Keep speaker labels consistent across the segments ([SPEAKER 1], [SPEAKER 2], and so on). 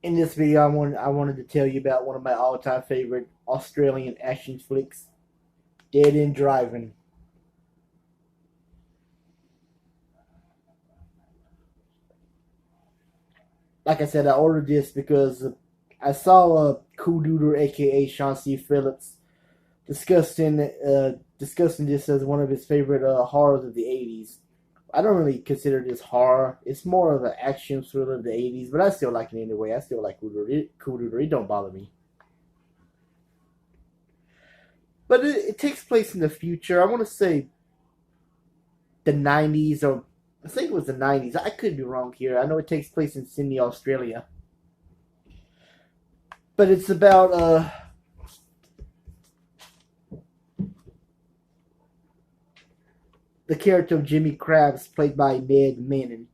[SPEAKER 1] In this video, I wanted to tell you about one of my all-time favorite Australian action flicks, Dead End Driving. Like I said, I ordered this because I saw a cool duder, A.K.A. Sean C. Phillips, discussing this as one of his favorite horrors of the '80s. I don't really consider this horror. It's more of an action thriller of the '80s, but I still like it anyway. I still like cool duder. It don't bother me. But it takes place in the future. I want to say the '90s, or I think it was the '90s. I could be wrong here. I know it takes place in Sydney, Australia. But it's about the character of Jimmy Krabs, played by Ned Manning.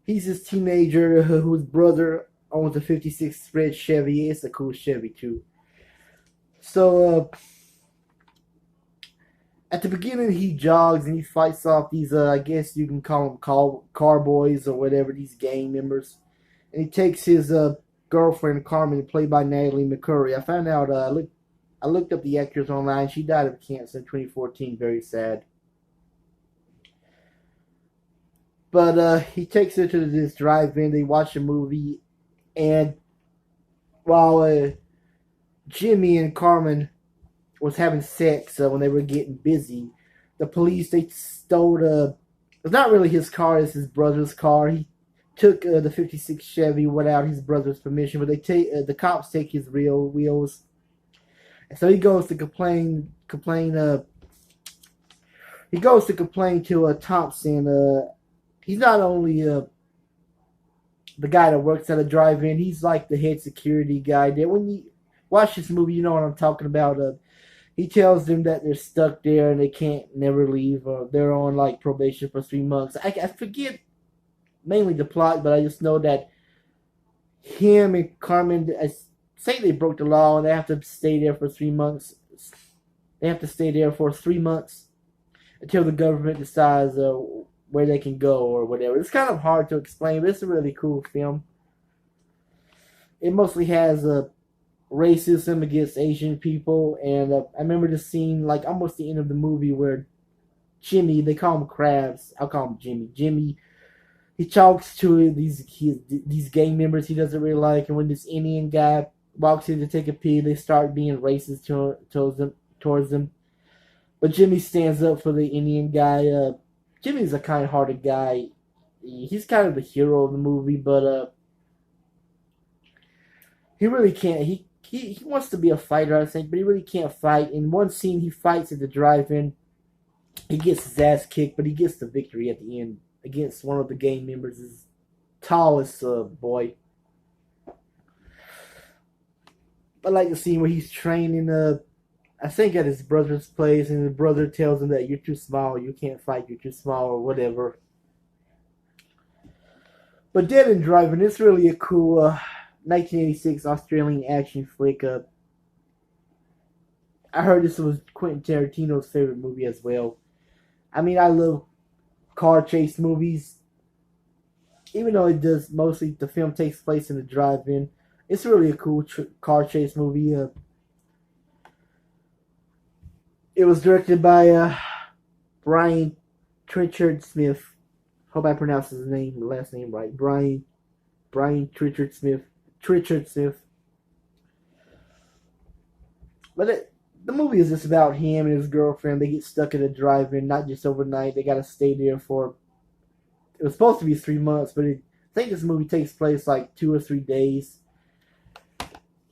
[SPEAKER 1] He's this teenager whose brother owns a '56 red Chevy. It's a cool Chevy too. So at the beginning, he jogs and he fights off these, I guess you can call them carboys or whatever, these gang members. And he takes his girlfriend, Carmen, played by Natalie McCurry. I found out, I looked up the actress online. She died of cancer in 2014. Very sad. But he takes her to this drive-in. They watch a movie. And while Jimmy and Carmen was having sex when they were getting busy, the police, they stole it's not really his car, it's his brother's car. He took the '56 Chevy without his brother's permission, but they take the cops take his real wheels. And so he goes to complain to Thompson. He's not only the guy that works at a drive-in, he's like the head security guy there. When you watch this movie, you know what I'm talking about. He tells them that they're stuck there and they can't never leave. They're on like probation for 3 months. I forget mainly the plot, but I just know that him and Carmen, I say they broke the law and they have to stay there for 3 months. They have to stay there for 3 months until the government decides where they can go or whatever. It's kind of hard to explain, but it's a really cool film. It mostly has racism against Asian people, and I remember the scene, like almost the end of the movie, where Jimmy, they call him Krabs, I'll call him Jimmy. Jimmy, he talks to these gang members he doesn't really like, and when this Indian guy walks in to take a pee, they start being racist towards them. But Jimmy stands up for the Indian guy. Jimmy's a kind-hearted guy. He's kind of the hero of the movie, but he really can't. He wants to be a fighter, I think, but he really can't fight. In one scene, he fights at the drive-in. He gets his ass kicked, but he gets the victory at the end against one of the gang members, his tallest boy. I like the scene where he's training, I think at his brother's place, and his brother tells him that you're too small, you can't fight, you're too small, or whatever. But Dead End Driving, it's really a cool 1986 Australian action flick. I heard this was Quentin Tarantino's favorite movie as well. I mean, I love car chase movies. Even though it does mostly, the film takes place in the drive-in. It's really a cool car chase movie. It was directed by Brian Trenchard-Smith. Hope I pronounced his last name right. Brian Trenchard-Smith. But the movie is just about him and his girlfriend. They get stuck at a drive-in, not just overnight. They got to stay there for. It was supposed to be 3 months, but I think this movie takes place like 2 or 3 days.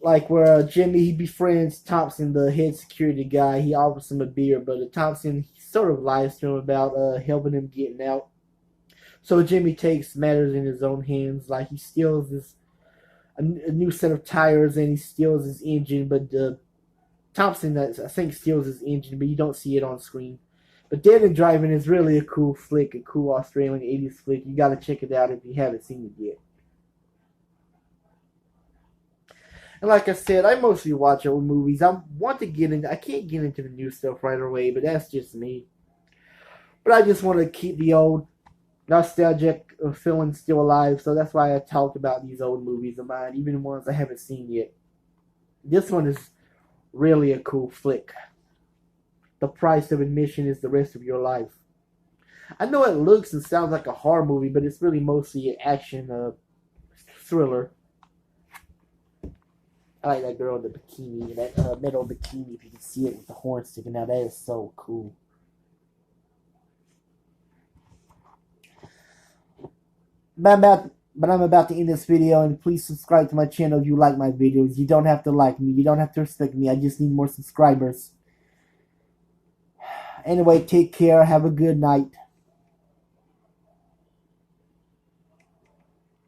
[SPEAKER 1] Like where Jimmy, he befriends Thompson, the head security guy. He offers him a beer, but Thompson sort of lies to him about helping him getting out. So Jimmy takes matters in his own hands. Like he steals a new set of tires and he steals his engine. But Thompson, I think, steals his engine, but you don't see it on screen. But Dead End Driving is really a cool flick, a cool Australian '80s flick. You got to check it out if you haven't seen it yet. And like I said, I mostly watch old movies. I can't get into the new stuff right away, but that's just me. But I just want to keep the old nostalgic feeling still alive. So that's why I talk about these old movies of mine, even the ones I haven't seen yet. This one is really a cool flick. The price of admission is the rest of your life. I know it looks and sounds like a horror movie, but it's really mostly an action thriller. I like that girl in the bikini, that metal bikini, if you can see it with the horn sticking out. That is so cool. But I'm about to end this video, and please subscribe to my channel if you like my videos. You don't have to like me. You don't have to respect me. I just need more subscribers. Anyway, take care. Have a good night.